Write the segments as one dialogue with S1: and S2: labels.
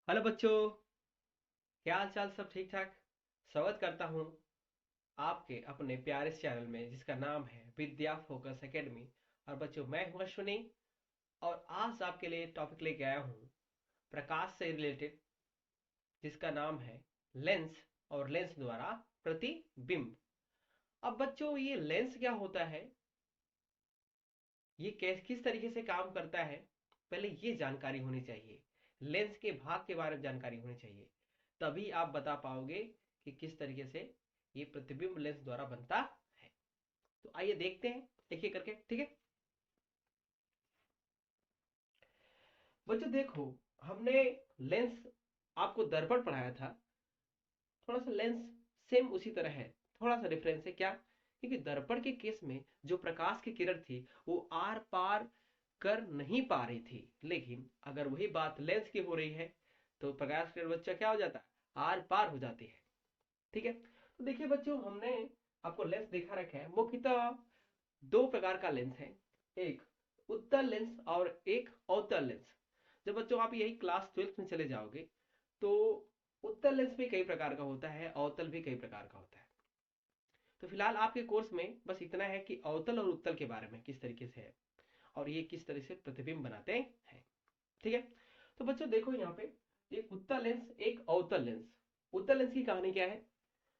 S1: Hello बच्चों। क्या हाल चाल, सब ठीक ठाक। स्वागत करता हूँ आपके अपने प्यारे से चैनल में जिसका नाम है विद्या फोकस एकेडमी। और बच्चों, मैं हूँ अश्विनी और आज आपके लिए टॉपिक लेके आया हूँ प्रकाश से रिलेटेड, जिसका नाम है लेंस और लेंस द्वारा प्रतिबिंब। अब बच्चों, ये लेंस क्या होता है, ये किस तरीके से काम करता है, पहले ये जानकारी होनी चाहिए। लेंस के भाग के बारे में जानकारी होनी चाहिए, तभी आप बता पाओगे कि किस तरीके से ये प्रतिबिंब लेंस द्वारा बनता है। तो आइए देखते हैं एक एक करके, ठीक है। बच्चों देखो, हमने लेंस आपको दर्पण पढ़ाया था, थोड़ा सा लेंस सेम उसी तरह है। थोड़ा सा डिफरेंस है क्या, क्योंकि दर्पण के केस में जो प्रकाश की किरण थी वो आर पार कर नहीं पा रही थी, लेकिन अगर वही बात लेंस की हो रही है तो प्रकाश की किरण बच्चा क्या हो जाता है, आर पार हो जाती है। ठीक है, तो देखिए बच्चों, हमने आपको लेंस दिखा रखा है। मुख्यतः दो प्रकार का लेंस है, एक उत्तल लेंस और एक अवतल लेंस। जब बच्चों आप यही क्लास 12th में चले जाओगे तो उत्तल लेंस भी कई प्रकार का होता है, अवतल भी कई प्रकार का होता है। तो फिलहाल आपके कोर्स में बस इतना है कि अवतल और उत्तल के बारे में किस तरीके से है और ये किस तरह से प्रतिबिंब बनाते हैं। ठीक है, तो बच्चों देखो यहाँ पे एक उत्तल लेंस एक अवतल लेंस। उत्तल लेंस की कहानी क्या है,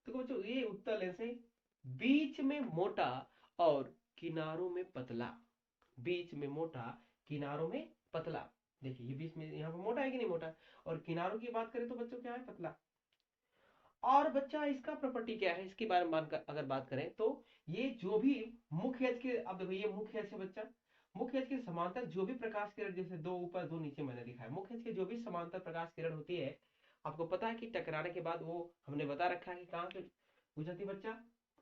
S1: तो बच्चों ये उत्तल लेंस है, बीच में मोटा और किनारों में पतला। बीच में मोटा, किनारों में पतला। देखिए ये बीच में यहाँ पे मोटा है कि नहीं मोटा, और किनारों की बात करें तो बच्चों क्या है, पतला। और बच्चा इसका प्रॉपर्टी क्या है, इसके बारे में अगर बात करें तो ये जो भी मुख्य एज के, अब देखो ये मुख्य एज है बच्चा, मुख्य एज के समांतर जो भी प्रकाश किरण, जैसे दो ऊपर दो नीचे मैंने लिखा है, मुख्य एज के जो भी समांतर प्रकाश किरण होती है, आपको पता है कि टकराने के बाद वो हमने बता रखा है कि कहाँ से गुजरती है बच्चा,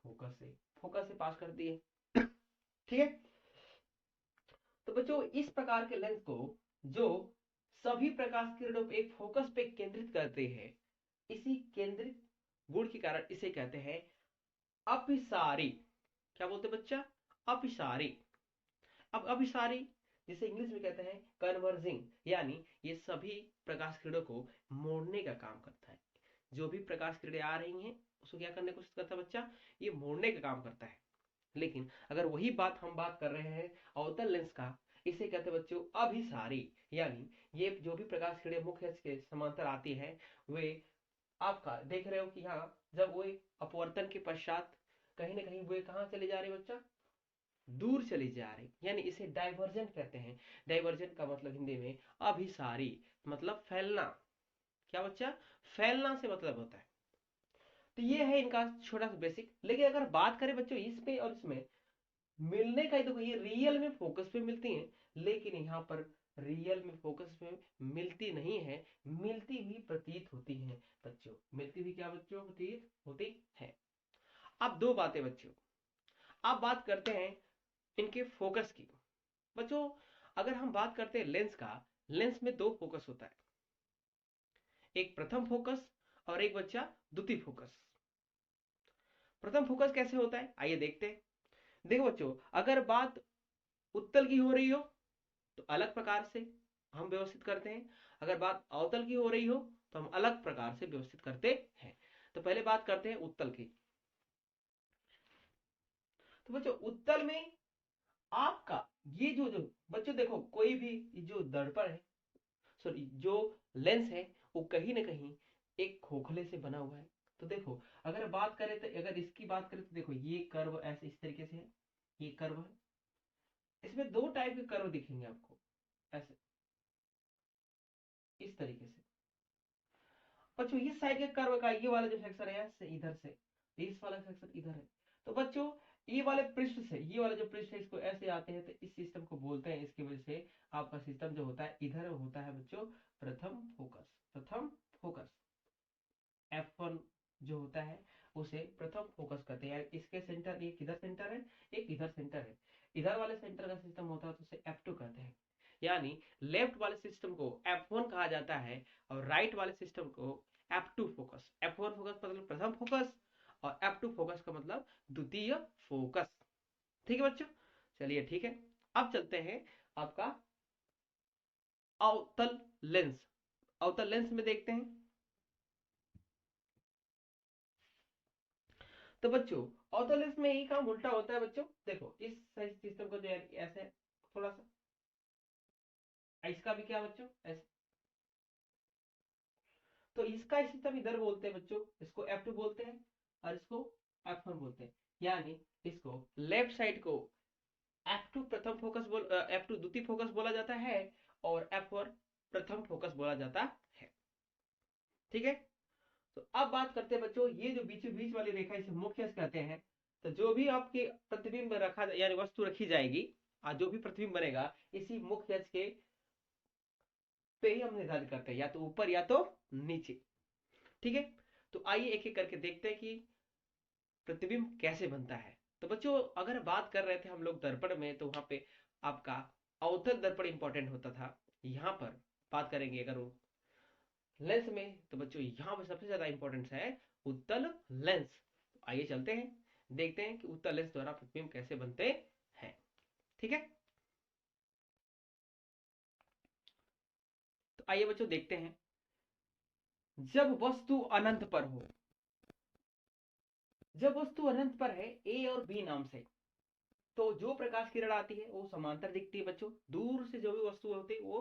S1: फोकस से। फोकस से पास करती है, ठीक है। तो बच्चों इस प्रकार के लेंस को जो सभी प्रकाश किरणों को एक फोकस पे केंद्रित करते हैं, इसी केंद्रित गुण के कारण इसे कहते हैं अभिसारी। क्या बोलते हैं बच्चा, अभिसारी। अब अभिसारी जिसे इंग्लिश में कहते हैं कन्वर्जिंग, यानी ये सभी प्रकाश किरणों को मोड़ने का काम करता है। जो भी प्रकाश किरणें आ रही हैं उसको क्या करने की कोशिश करता है बच्चा, ये मोड़ने का काम करता है। लेकिन अगर वही बात हम बात कर रहे हैं अवतल लेंस का, इसे कहते हैं बच्चों अभिसारी। यानी ये जो भी प्रकाश किरणें मुख्य अक्ष के समांतर आती है, वे आपका देख रहे हो कि हाँ, जब वो अपवर्तन के पश्चात कहीं ना कहीं वो कहाँ चले जा रहे बच्चा, दूर चली जा रही, यानी इसे डाइवर्जेंट कहते हैं। डाइवर्जेंट का मतलब हिंदी में अभिसारी, मतलब फैलना। क्या बच्चा, फैलना से मतलब होता है। तो ये है इनका छोटा सा बेसिक। लेकिन अगर बात करें बच्चों इसमें और इसमें मिलने का, देखो ये रियल में फोकस पे मिलती हैं, लेकिन यहाँ पर रियल में फोकस में मिलती नहीं है, मिलती हुई प्रतीत होती हैं बच्चों। मिलती हुई क्या बच्चों, प्रतीत होती है। अब दो बातें बच्चों, अब बात करते हैं इनके फोकस की। बच्चों अगर हम बात करते हैं लेंस का, लेंस में दो फोकस होता है, एक प्रथम फोकस और एक बच्चा द्वितीय फोकस। प्रथम फोकस कैसे होता है आइए देखते हैं। देखो बच्चों, अगर बात उत्तल की हो रही हो तो अलग प्रकार से हम व्यवस्थित करते हैं, अगर बात अवतल की हो रही हो तो हम अलग प्रकार से व्यवस्थित करते हैं। तो पहले बात करते हैं उत्तल की। तो बच्चों उत्तल में आपका ये जो जो बच्चों देखो, कोई भी जो दर्पण है, सॉरी जो लेंस है, वो कहीं ना कहीं एक खोखले से बना हुआ है। तो देखो अगर बात करें तो, अगर इसकी बात करें तो देखो ये कर्व ऐसे इस तरीके से है, ये कर्व है। इसमें दो टाइप के कर्व दिखेंगे आपको, ऐसे इस तरीके से। बच्चों इस साइड के कर्व का ये वाला जो सेक्शन है से इधर से, इस वाला सेक्शन इधर है। तो बच्चों ये वाले पृष्ठ से, ये वाला जो पृष्ठ है इसको ऐसे आते हैं, तो इस सिस्टम को बोलते हैं, इसकी वजह से आपका सिस्टम जो होता है इधर होता है बच्चों प्रथम फोकस। प्रथम फोकस F1 जो होता है उसे प्रथम फोकस कहते हैं। इसके सेंटर, एक इधर सेंटर है एक इधर सेंटर है, इधर वाले सेंटर का सिस्टम होता है तो उसे F2 कहते हैं। यानी लेफ्ट वाले सिस्टम को F1 कहा जाता है और राइट वाले सिस्टम को F2 फोकस। F1 फोकस मतलब प्रथम फोकस और F2 फोकस का मतलब द्वितीय फोकस। ठीक है बच्चों, चलिए ठीक है। अब चलते हैं आपका अवतल लेंस। अवतल लेंस में देखते हैं। तो बच्चों अवतल लेंस में यही काम उल्टा होता है बच्चों। देखो इस सिस्टम को जो है ऐसे थोड़ा सा, इसका भी क्या बच्चों ऐसे, तो इसका सिस्टम इधर बोलते हैं बच्चों, इसको F2 बोलते हैं और इसको F1 बोलते हैं। यानी इसको लेफ्ट साइड को F2 प्रथम फोकस F2 द्वितीय फोकस बोला जाता है और F1 प्रथम फोकस बोला जाता है। ठीक है। तो अब बात करते हैं बच्चों, ये जो बीच बीच वाली रेखा इसे मुख्य अक्ष कहते हैं। तो जो भी आपके प्रतिबिंब रखा यानी वस्तु रखी जाएगी, जो भी प्रतिबिंब बनेगा इसी मुख्य अक्ष के पे ही हम निर्धारित करते हैं, या तो ऊपर या तो नीचे। ठीक है। तो आइए एक एक करके देखते हैं कि प्रतिबिंब कैसे बनता है। तो बच्चों अगर बात कर रहे थे हम लोग दर्पण में, तो वहां पे आपका अवतल दर्पण इंपॉर्टेंट होता था। यहां पर बात करेंगे अगर लेंस में, तो बच्चों यहां पर सबसे ज्यादा इंपॉर्टेंस है उत्तल लेंस। तो आइए चलते हैं, देखते हैं कि उत्तल लेंस द्वारा प्रतिबिंब कैसे बनते हैं। ठीक है। तो आइए बच्चों देखते हैं, जब वस्तु अनंत पर हो, जब वस्तु अनंत पर है ए और बी नाम से, तो जो प्रकाश किरण आती है वो समांतर दिखती है बच्चों। दूर से जो भी वस्तु होती है वो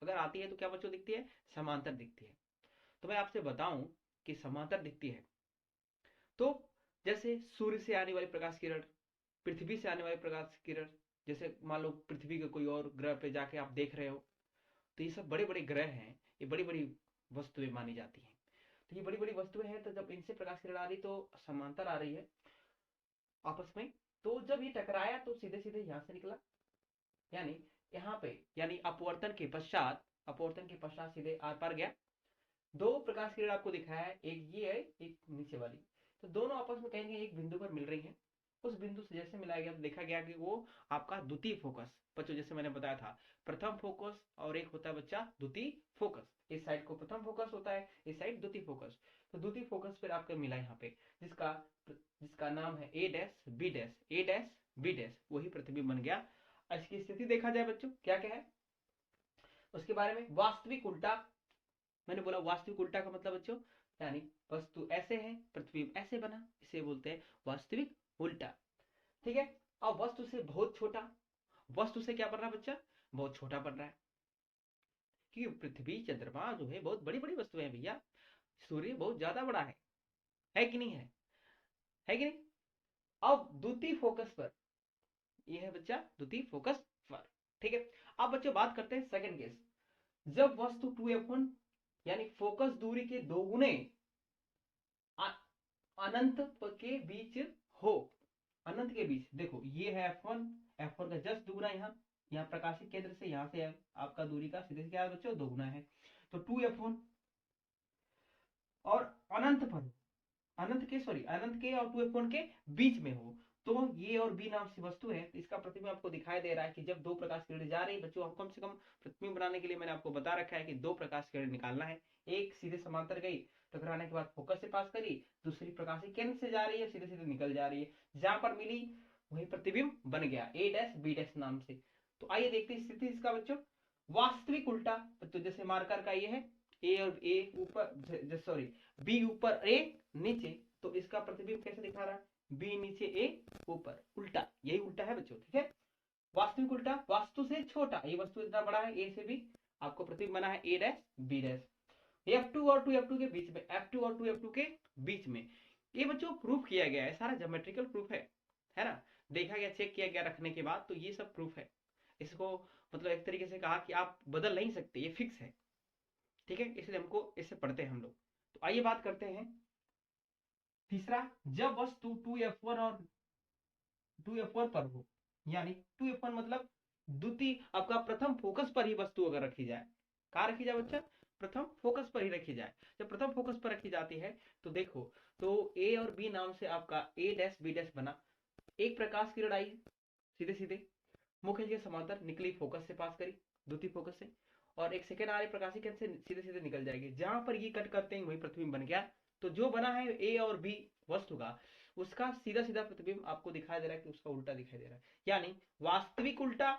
S1: अगर आती है तो क्या बच्चों दिखती है, समांतर दिखती है। तो मैं आपसे बताऊं कि समांतर दिखती है तो जैसे सूर्य से आने वाली प्रकाश किरण, पृथ्वी से आने वाली प्रकाश किरण, जैसे मान लो पृथ्वी के कोई और ग्रह पे जाके आप देख रहे हो, तो ये सब बड़े बड़े ग्रह हैं, ये बड़ी बड़ी वस्तुएं मानी जाती हैं। तो ये बड़ी बड़ी वस्तुएं हैं, तो जब इनसे प्रकाश किरण आ रही तो समांतर आ रही है आपस में। तो जब ये टकराया तो सीधे सीधे यहां से निकला, यानी यहाँ पे, यानी अपवर्तन के पश्चात सीधे आर पार गया। दो प्रकाश किरण आपको दिखाया है, एक ये है एक नीचे वाली। तो दोनों आपस में कहीं एक बिंदु पर मिल रही हैं। उस बिंदु से जैसे मिलाया गया तो देखा गया कि वो आपका द्वितीय फोकस, बच्चों जैसे मैंने बताया था प्रथम फोकस और एक होता है बच्चा द्वितीय फोकस। इस साइड को प्रथम फोकस होता है, इस साइड द्वितीय फोकस। तो द्वितीय फोकस फिर आपको मिला यहाँ पे, जिसका जिसका नाम है ए डैश बी डैश, ए डैश बी डैश, वही प्रतिबिंब बन गया। इसकी स्थिति देखा जाए बच्चों क्या क्या है उसके बारे में। वास्तविक उल्टा, मैंने बोला वास्तविक उल्टा का मतलब बच्चों, यानी वस्तु ऐसे है प्रतिबिंब ऐसे बना, इसे बोलते हैं वास्तविक उल्टा। ठीक है। अब वस्तु से बहुत छोटा, वस्तु से क्या बन रहा है बच्चा, बहुत छोटा बन रहा है, क्योंकि पृथ्वी चंद्रमा जो है बहुत बड़ी बड़ी वस्तुएं हैं भैया। सूर्य बहुत ज्यादा बड़ा है कि नहीं है कि नहीं। अब द्वितीय फोकस पर, यह है बच्चा द्वितीय फोकस पर। ठीक है। अब बच्चों बात करते हैं सेकंड केस, जब वस्तु 2f1 यानी फोकस दूरी के दोगुने अनंत के बीच हो। अनंत के बीच, देखो ये है F1, F1 का जस्ट दुगुना, यहाँ प्रकाशित केंद्र से यहाँ से आपका दूरी का सीधे से क्या है बच्चों, दोगुना है। तो 2f1 और अनंत पर, अनंत के और 2f1 के बीच में हो, तो ये और बी नाम से वस्तु है। तो इसका प्रतिबिंब आपको दिखाई दे रहा है कि जब दो प्रकाश किरण जा रही है बच्चों, हम कम से कम प्रतिबिंब बनाने के लिए मैंने आपको बता रखा है कि दो प्रकाश किरण निकालना है। एक सीधे समांतर गई, टकराने के बाद फोकस से पास करी, दूसरी प्रकाशित केंद्र से जा रही है, सीधे सीधे निकल जा रही है, जहां पर मिली वही प्रतिबिंब बन गया ए डैश बी डैश नाम से। तो आइए देखते हैं स्थिति इसका बच्चों। वास्तविक उल्टा, तो जैसे मार्कर का ये है ए और ए ऊपर, सॉरी बी ऊपर ए नीचे, तो इसका प्रतिबिंब कैसे दिखा रहा है, बी नीचे ए ऊपर, उल्टा, यही उल्टा है बच्चों। ठीक है। वास्तविक उल्टा, वास्तु से छोटा, ये वस्तु इतना बड़ा है ए से भी, आपको प्रतिबिंब बना है ए डैश बी डैश। F2 और 2f2 के बीच में, F2 और 2f2 के बीच में, ये बच्चों प्रूफ किया गया है, सारा ज्योमेट्रिकल प्रूफ है ना, देखा गया चेक किया गया रखने के बाद, तो ये सब प्रूफ है। इसको मतलब एक तरीके से कहा कि आप बदल नहीं सकते, ये फिक्स है। ठीक है। इसलिए हमको इससे पढ़ते हैं हम लोग। तो आइए बात करते हैं तीसरा, जब वस्तु 2f1 और 2f1 पर हो, यानी 2f1 मतलब द्वितीय आपका प्रथम फोकस पर ही वस्तु अगर रखी जाए, कहाँ रखी जाए बच्चा, प्रथम फोकस पर ही रखी जाए। जब प्रथम फोकस पर रखी जाती है तो देखो, तो ए और बी नाम से आपका ए डैश बी डैश बना। एक प्रकाश किरण आई सीधे सीधे मुख्य के समांतर निकली, फोकस से पास करी द्वितीय फोकस से, और एक सेकेंड आ रही प्रकाशित केंद्र से सीधे सीधे निकल जाएगी, जहां पर ये कट करते हैं वही प्रतिबिंब बन गया। तो जो बना है ए और बी वस्तु का, उसका सीधा सीधा प्रतिबिंब आपको दिखाई दे रहा है कि उसका उल्टा दिखाई दे रहा है, यानी वास्तविक उल्टा।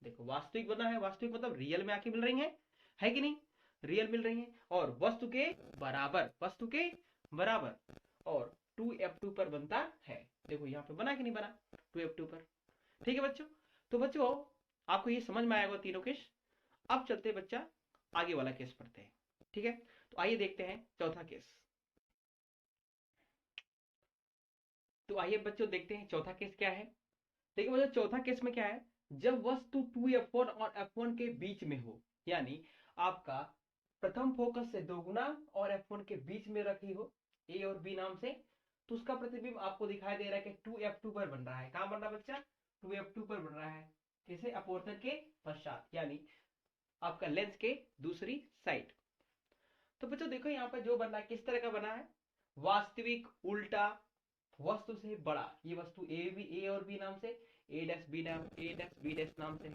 S1: देखो वास्तविक बना है, वास्तविक मतलब रियल में आके मिल रही है कि नहीं। रियल मिल रही हैं और वस्तु के बराबर और 2f2 पर बनता है। देखो यहाँ पे बना कि नहीं बना 2f2 पर। ठीक है बच्चों, तो बच्चों आपको ये समझ में आएगा तीनों केस। अब चलते हैं बच्चा आगे वाला केस पढ़ते हैं। ठीक है, तो आइए देखते हैं चौथा केस। तो आइए बच्चों देखते हैं चौथा केस क्या है। देखिए बच्चों चौथा केस में क्या है, जब वस्तु 2f1 और f1 के बीच में हो, यानी आपका प्रथम फोकस से दोगुना और f1 के बीच में रखी हो a और b नाम से, तो उसका प्रतिबिंब आपको दिखाई दे रहा है कि 2f2 पर बन रहा है। कहां बन रहा है बच्चा, 2f2 पर बन रहा है। किसे, अपवर्तन के पश्चात, यानी आपका लेंस के दूसरी साइड। तो बच्चों देखो यहाँ पर जो बन रहा है किस तरह का बना है, वास्तविक उल्टा वस्तु से बड़ा। ये वस्तु ए और बी नाम से, ए डैश बी नाम से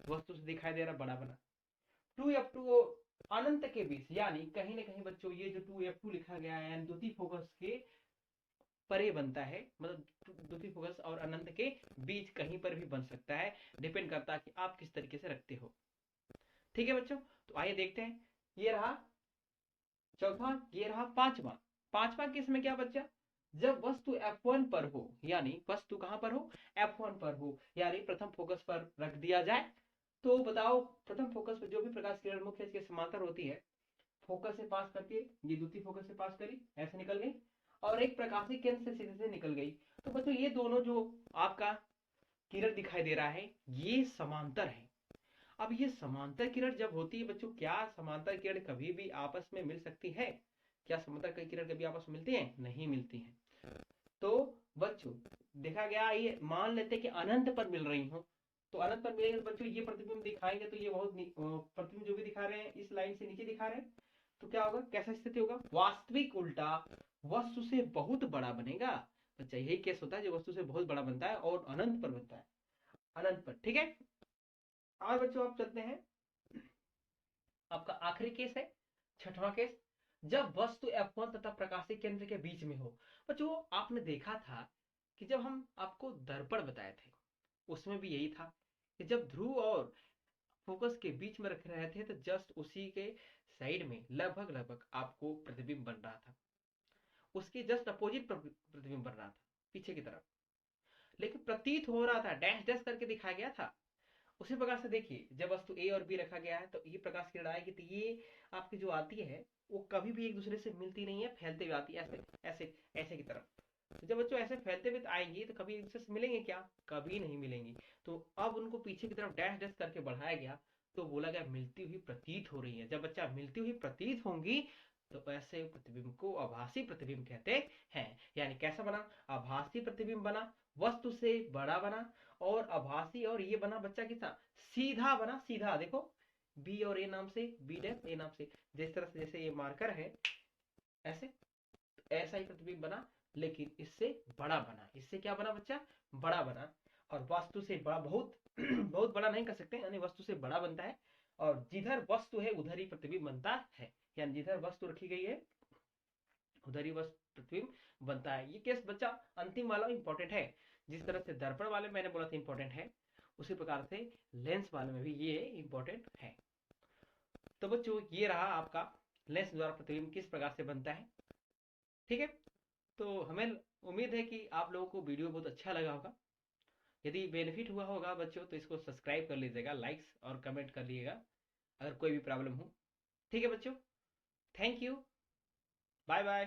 S1: वस्तु से दिखाई दे रहा बड़ा बना। 2f2 अनंत के बीच, यानी कहीं ना कहीं बच्चों ये जो 2f2 लिखा गया है यानी द्वितीय फोकस के परे बनता है, मतलब द्वितीय फोकस और अनंत के बीच कहीं पर भी बन सकता है, डिपेंड करता है कि आप किस तरीके से रखते हो। ठीक है बच्चों, तो आइए देखते हैं। ये रहा चौथा, ये रहा पांचवा। पांचवा केस में क्या बच्चा, जब वस्तु F1 पर हो, यानी वस्तु कहां पर हो, F1 पर हो, यानी प्रथम फोकस पर रख दिया जाए। तो बताओ प्रथम फोकस पर जो भी प्रकाश किरण मुख्य इसके समांतर होती है, फोकस से पास करती है, ये द्वितीय फोकस से पास करी, ऐसे निकल गई और एक प्रकाशीय केंद्र से सीधे से निकल गई। तो बच्चों ये दोनों जो आपका किरण दिखाई दे रहा है ये समांतर है। अब ये समांतर किरण जब होती है बच्चों, क्या समांतर किरण कभी भी आपस में मिल सकती है? क्या समांतर किरण कभी आपस में मिलती हैं? नहीं मिलती हैं। तो बच्चों देखा गया, ये मान लेते हैं कि अनंत पर मिल रही हो, तो अनंत पर मिलेंगे तो बच्चों ये प्रतिबिंब दिखाएंगे तो ये बहुत प्रतिबिंब जो भी दिखा रहे हैं इस लाइन से नीचे दिखा रहे हैं, तो क्या होगा, कैसा स्थिति होगा, वास्तविक उल्टा वस्तु से बहुत बड़ा बनेगा। बच्चा यही केस होता है जो वस्तु से बहुत बड़ा बनता है और अनंत पर बनता है, अनंत पर। ठीक है, और बच्चों आप चलते हैं, आपका आखिरी केस है छठवां केस, जब वस्तु F1 तथा प्रकाशीय केंद्र के बीच में हो। बच्चों आपने देखा था कि जब हम आपको दर्पण बताए थे उसमें भी यही था कि जब ध्रुव और फोकस के बीच में रख रहे थे तो जस्ट उसी के साइड में लगभग लगभग आपको प्रतिबिंब बन रहा था, उसके जस्ट अपोजिट प्रतिबिंब बन रहा था पीछे की तरफ, लेकिन प्रतीत हो रहा था, डैश डैश करके दिखाया गया था। उसी प्रकार से देखिए जब वस्तु ए और बी रखा गया है तो ये प्रकाश किरण आएगी तो ये आपकी जो आती है वो कभी भी एक दूसरे से मिलती नहीं है, फैलते हुए आती है ऐसे ऐसे ऐसे की तरफ। तो जब बच्चों ऐसे फैलते हुए आएंगी तो कभी एक दूसरे से मिलेंगे क्या, कभी नहीं मिलेंगी। तो अब उनको पीछे की तरफ डैश डैश करके बढ़ाया गया तो बोला गया मिलती हुई प्रतीत हो रही है। जब बच्चा मिलती हुई प्रतीत होंगी तो ऐसे प्रतिबिंब को आभासी प्रतिबिंब कहते हैं। यानी कैसा बना, आभासी प्रतिबिंब बना, वस्तु से बड़ा बना और आभासी, और ये बना बच्चा कितना सीधा बना, सीधा देखो बी और ए नाम से, बी डैश ए नाम से, जिस तरह से जैसे ये मार्कर है ऐसे, ऐसा ही प्रतिबिंब बना, लेकिन इससे बड़ा बना। इससे क्या बना बच्चा, बड़ा बना। और वस्तु से बड़ा बहुत बहुत बड़ा नहीं कर सकते, यानी वस्तु से बड़ा बनता है और जिधर वस्तु है उधर ही प्रतिबिंब बनता है, यानी जिधर वस्तु रखी गई है उधर ही वस्तु प्रतिबिंब बनता है। ये केस बच्चा अंतिम वाला इंपॉर्टेंट है, जिस तरह से दर्पण वाले मैंने बोला था इंपॉर्टेंट है, उसी प्रकार से लेंस वाले में भी ये इंपॉर्टेंट है। तो बच्चों ये रहा आपका लेंस द्वारा प्रतिबिंब किस प्रकार से बनता है। ठीक है, तो हमें उम्मीद है कि आप लोगों को वीडियो बहुत अच्छा लगा होगा। यदि बेनिफिट हुआ होगा बच्चों तो इसको सब्सक्राइब कर लीजिएगा, लाइक्स और कमेंट कर लीजिएगा अगर कोई भी प्रॉब्लम हो। ठीक है बच्चों, थैंक यू, बाय बाय।